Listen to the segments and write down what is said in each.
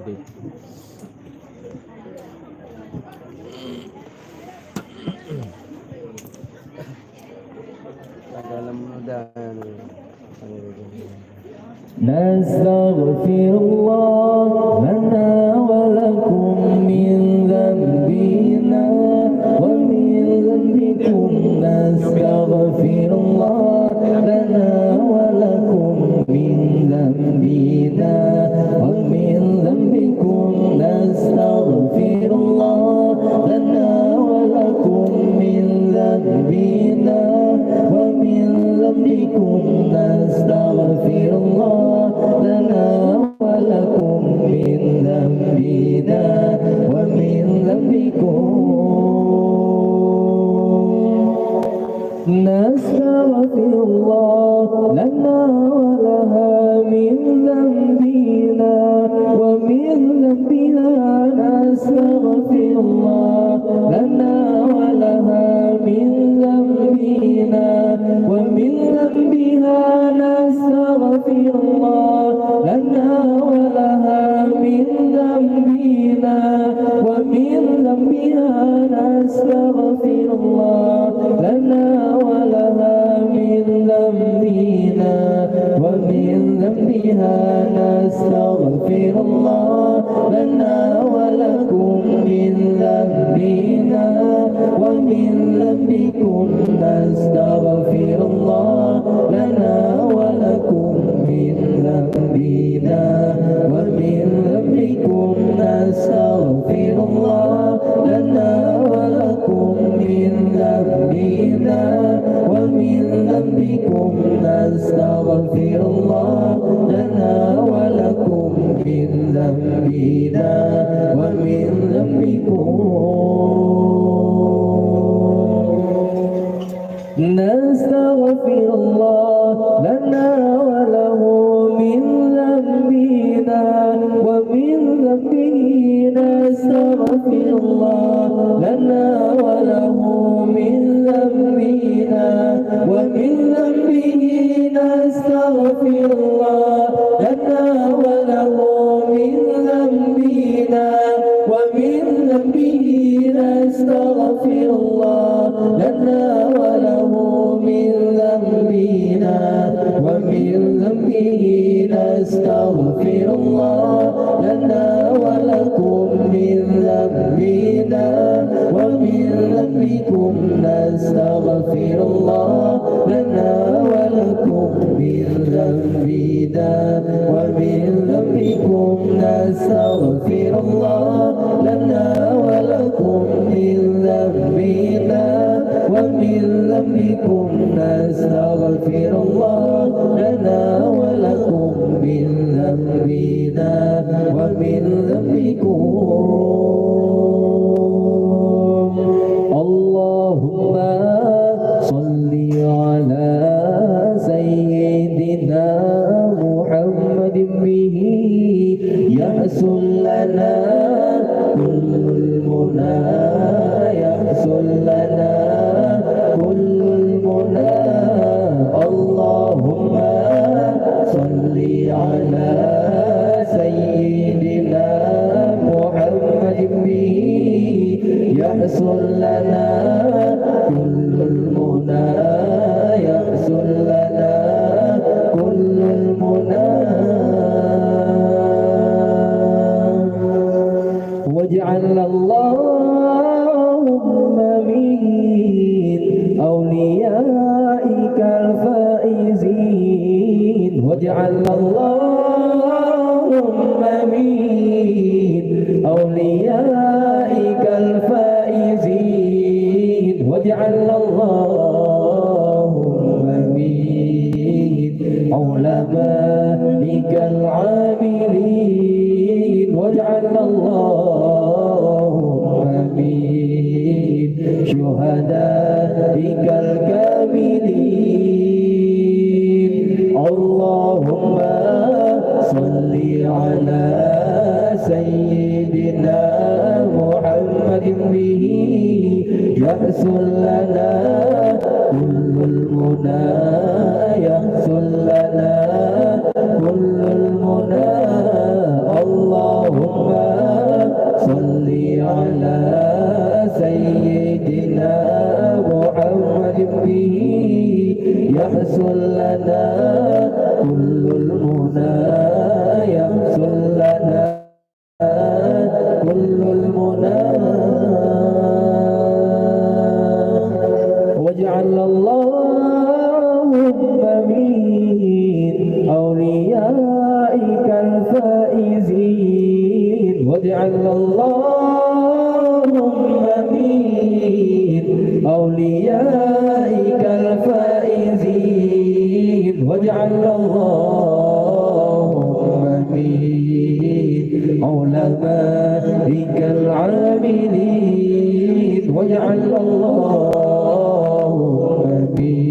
gede. Dalam udah Nastaghfirullah lana wa lakum min dhanbina wa min dhanbikum. Nastaghfirullah lana wa lakum min dhanbina wa min dhanbikum. Nastaghfirullah lana wa lakum min dhanbina wa min dhanbikum. Nastaghfirullah lana wa lakum min dhanbina wa min dhanbikum. Nastaghfirullah lana wa laha min dhanbina wa min dhanbiha. Nastaghfirullah lana wa laha min dhanbina wa min dhanbiha. Nastaghfirullah lana wa laha min dhanbina wa min dhanbiha. Nastaghfirullah lana wa laha min dhanbina wa min dhanbiha. Nastaghfirullah lana wa lakum min dhanbina wa min dhanbikum. Nastaghfirullah lana wa lakum min dhanbina wa min dhanbikum. Nastaghfirullah lana wa lakum min dhanbina wa min dhanbikum. Nastaghfirullah lana wa lakum min dhanbina wa min dhanbikum. Nastaghfirullah lana wa lahu min dhanbina wa min dhanbihi. Nastaghfirullah lana wa lahu min dhanbina wa min dhanbihi. Nastaghfirullah lana wa lahu min dhanbina wa min dhanbihi. Nastaghfirullah lana wa lahu min dhanbina wa min dhanbihi. Nastaghfirullah lana wa lakum min dhanbina wa min dhanbikum. Nastaghfirullah lana wa lakum min dhanbina wa min dhanbikum. Nastaghfirullah lana wa lakum min dhanbina wa min dhanbikum. Nastaghfirullah lana wa lakum min dhanbina wa min dhanbikum. Allahumma salli ala sayyidina Muhammadin bihi yahsul lana kullul muna, yahsul lana kullul muna. Allahumma salli ala sayyidina Muhammadin bihi yahsul lana kullul muna, yahsul lana kullul muna. واجعل اللهم من أوليائك الفائزين. واجعل اللهم من أوليائك الفائزين. واجعل اللهم من علمائك العاملين. واجعل اللهم من شهدائك الكاملين. اللهم صل على سيدنا محمد به يحصل لنا كل المنى، يحصل لنا كل المنى. اللهم كل المنى يحصل لنا كل المنى واجعل اللهم من أوليائك الفائزين واجعل اللهم من أوليائك الفائزين واجعل اللهم من علمائك العاملين واجعل اللهم من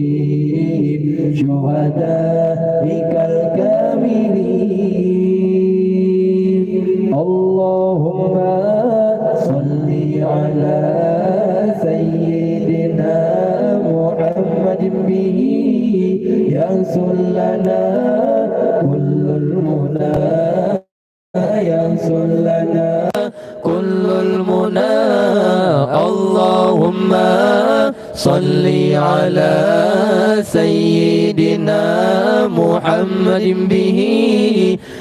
شهدائك الكاملين اللهم صل على سيدنا محمد به يحصل لنا كل المنى يحصل لنا كل المنى اللهم صل على سيدنا محمد به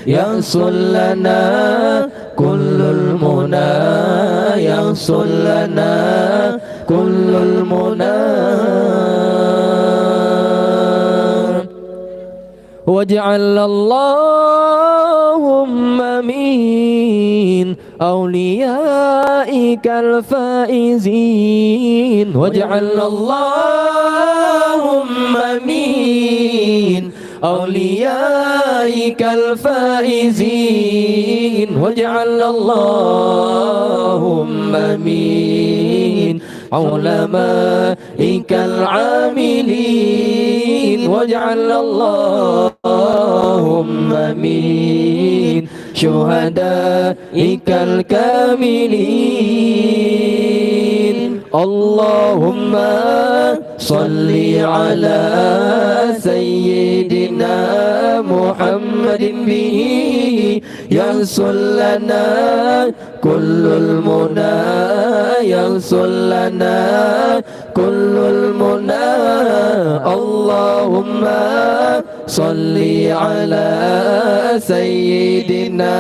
يحصل لنا كل المنى يحصل لنا كل المنى واجعل اللهم من أوليائك الفائزين واجعل اللهم من أوليائك الفائزين واجعل اللهم من علمائك العاملين واجعل اللهم من شهدائك الكاملين اللهم صل على سيدنا محمد به يحصل لنا كل المنى يحصل لنا كل المنى اللهم صل على سيدنا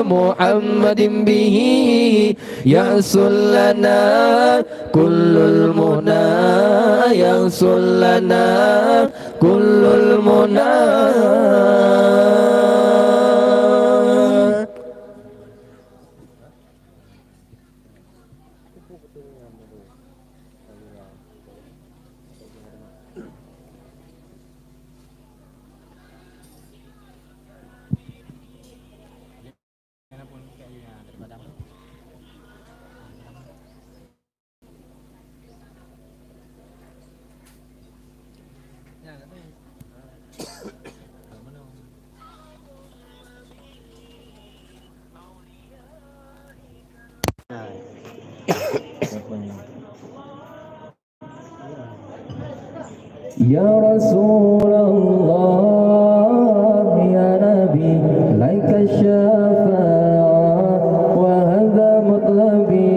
محمد به يحصل لنا كل المنى يحصل لنا كل المنى Ya Rasulullah ya Nabi laika syafa'ah wa hadha matlabi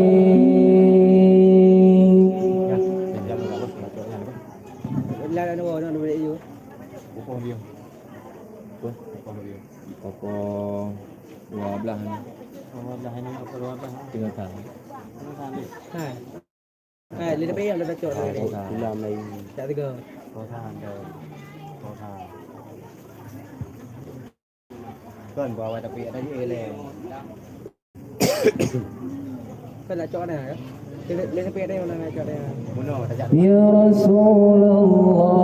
lên bây giờ là chỗ này làm này chả thấy cơ có than rồi có than gần vào vài đặc biệt đây như lèo cái là chỗ này lên bây đây là chỗ này muốn nói là Ya Rasulullah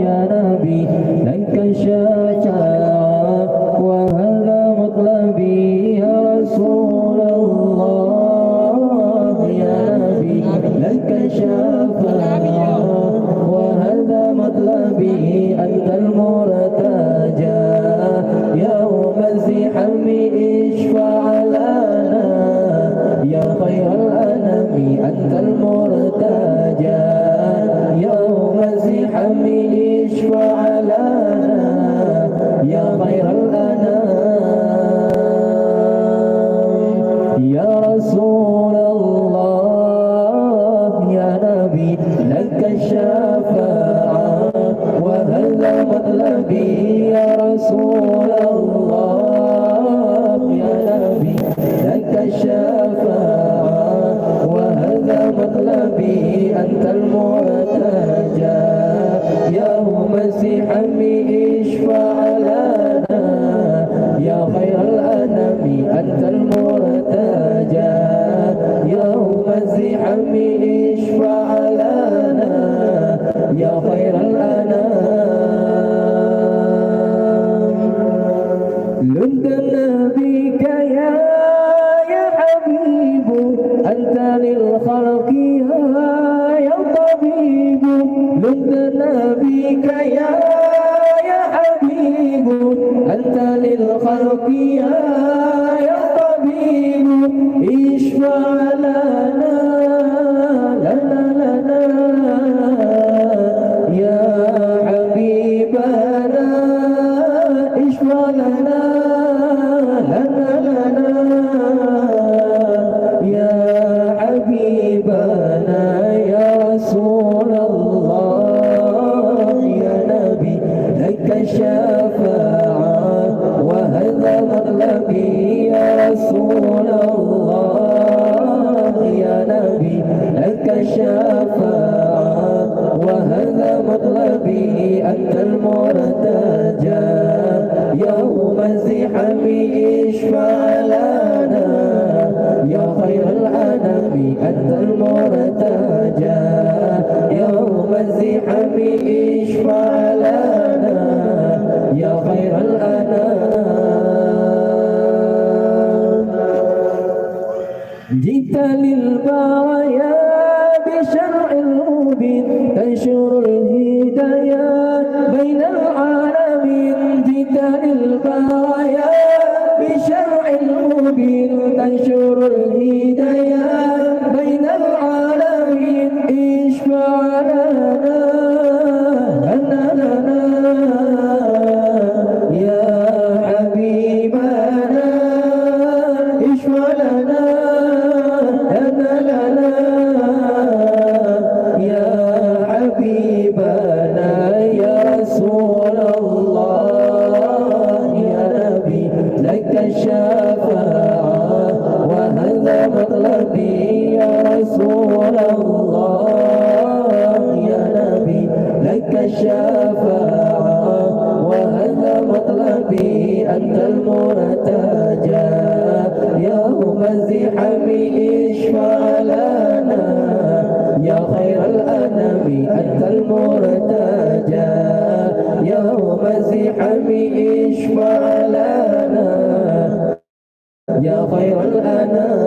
ya Nabi laika syafa'ah wa hadha matlabi ya Rasulullah ya Nabi laika syafa'ah wa hadha matlabi antal murtaja يوم الزحام اشفع لنا يا خير الأنام أنت المرتجى يوم الزحام اشفع لنا مطلبي يا رسول الله يا نبي لك الشفاعة وهذا مطلبي أنت المرتجى يا مسيحمي اشفع لنا يا خير الأنام أنت المرتجى يا مسيحمي اشفع لنا يا خير الأنام لندنا بك يا حبيب أنت للخلق يا طبيب لندنا بك يا حبيب أنت للخلق يا طبيب اشفع لنا يا حبيبنا اشفع لنا يا حبيبنا يا رسول الله يا نبي لك الشفاعة وهذا مطلبي يا رسول الله يا نبي لك الشفاعة وهذا مطلبي أنت المرتجى يوم الزحام اشفع لنا يا خير الأنام أنت المرتجى يوم الزحام اشفع لنا يا خير الأنام جئت للبرايا بشرع المبين تنشر الهدايات بين العالمين جئت للبرايا بشرع المبين تنشر الهدايات بين العالمين اشفع لنا يا حبيبنا اشفع لنا يا حبيبنا يا رسول الله يا نبي لك الشفاعة وهذا مطلبي يا رسول الله يا نبي لك الشفاعة وهذا مطلبي أنت المرتجى يوم الزحام اشفع لنا يا خير الأنام أنت المرتجى يوم الزحام اشفع لنا يا خير الأنام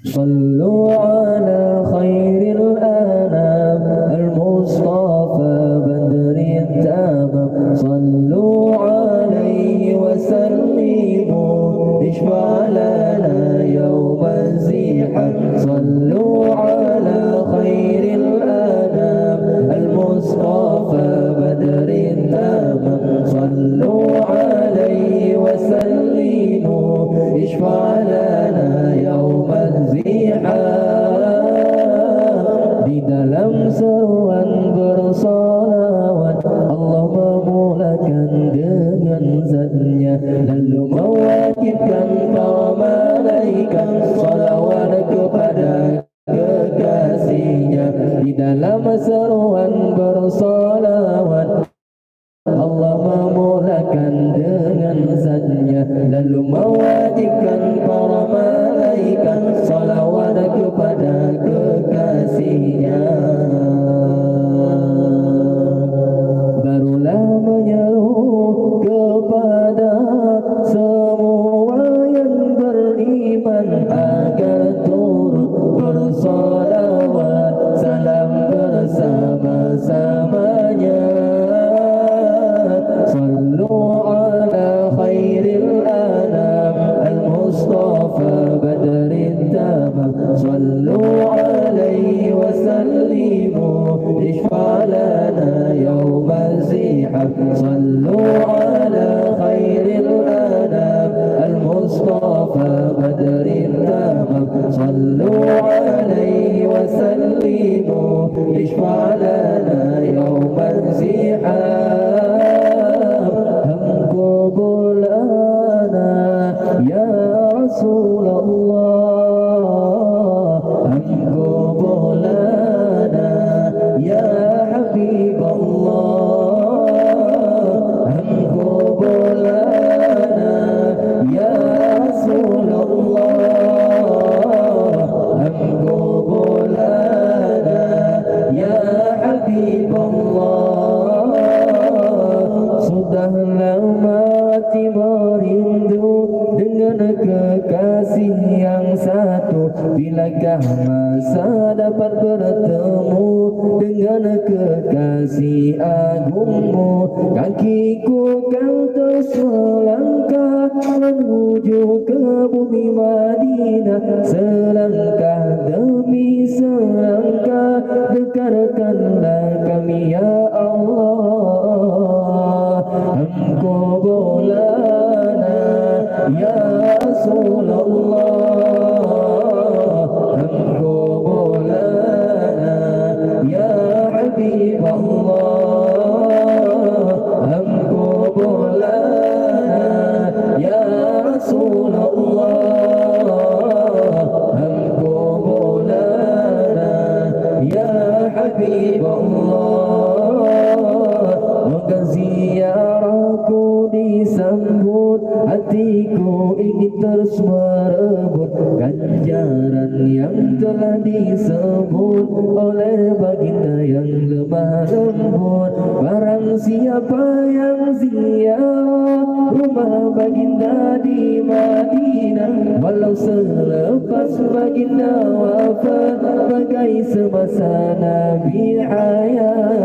صلوا على خير الأنام المصطفى بدر التمام صلوا عليه وسلموا اشفع لنا يوم الزحام صلوا على خير الأنام المصطفى بدر التمام صلوا عليه وسلموا اشفع لنا يوم الزحام di dalam seruan bersolawat Allah memulakan dengan zatnya lalu mewajibkan para malaikat salawat kepada kekasihnya di dalam seruan bersolawat Allah memulakan dengan zatnya lalu mewajibkan para malaikat salawat kepada kekasihnya barulah menyeru kepada semua yang beriman agar turut bersolawat salam bersama-samanya sallu ala khairil anam al-mustafa badrin tamam sallu alaihi wa sallimu ishfa lana yawm az-zihab sallu ala khairil anam al-mustafa badrin tamam sallu alaihi wa sallimu وسلموا اشفع لنا يوم الزحام همكم بولانا يا رسول الله همكم بولانا يا حبيب الله همكم بولانا يا رسول الله همكم بولانا يا حبيب الله sudah lama tiba rindu dengan kekasih yang satu. Bilakah masa dapat bertemu dengan kekasih agungmu? Kakiku kan terus melangkah menuju ke bumi Madinah. Selangkah demi selangkah dekatkanlah kami ya Allah. Engkau bolana ya Rasulullah, engkau bolana ya Habib Allah, engkau bolana ya Rasulullah, engkau bolana ya Habib Allah. Moga ziarahku disambut, hatiku ingin terus merebut ganjaran yang telah disebut oleh baginda yang lemah lembut. Barang siapa yang ziarah rumah baginda di Madinah, walau selepas baginda wafat bagai semasa Nabi hayat.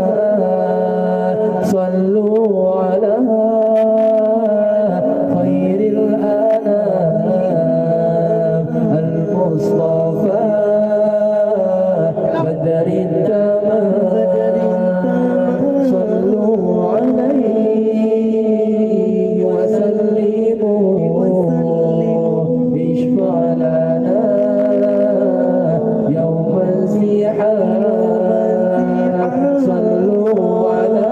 Sallu ala khairil anam al-Mustafa badrin tamam. Sallu alaihi wa sallimu ishfa' lana yawm al-ziham. Sallu ala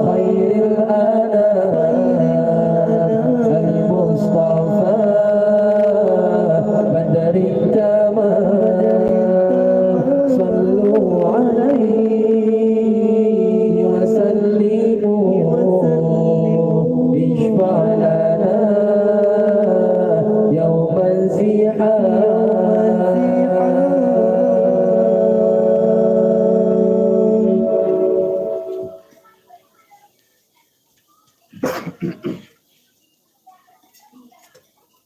khairil anam al-Mustafa badrin tamam. Sallu alaihi wa sallimu ishfa' lana yawm al-ziham.